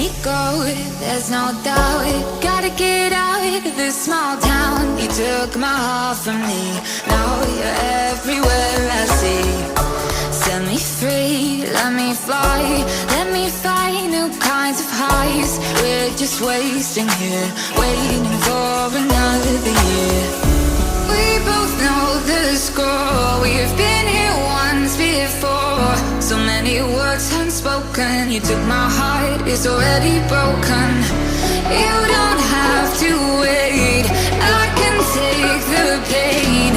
me go, there's no doubt. Gotta get out of this small town. You took my heart from me, now you're everywhere I see. Set me free, let me fly, let me find new kinds of highs. We're just wasting here, waiting for another year. We both know the score, we've been here once before. So many words unspoken, you took my heart, it's already broken. You don't have to wait, I can take the pain.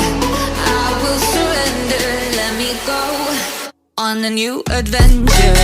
I will surrender, let me go on a new adventure.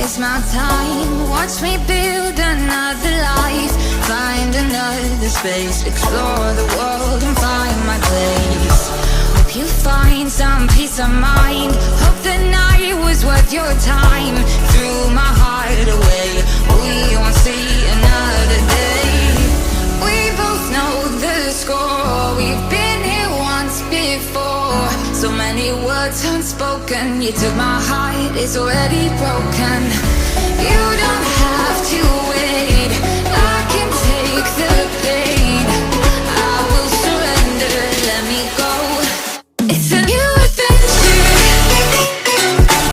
It's my time, watch me build another life. Find another space, explore the world and find my place. Hope you find some peace of mind, hope the night was worth your time. Threw my heart away, we won't see another day. We both know the score, we've been here once before. So many words unspoken, you took my heart, it's already broken.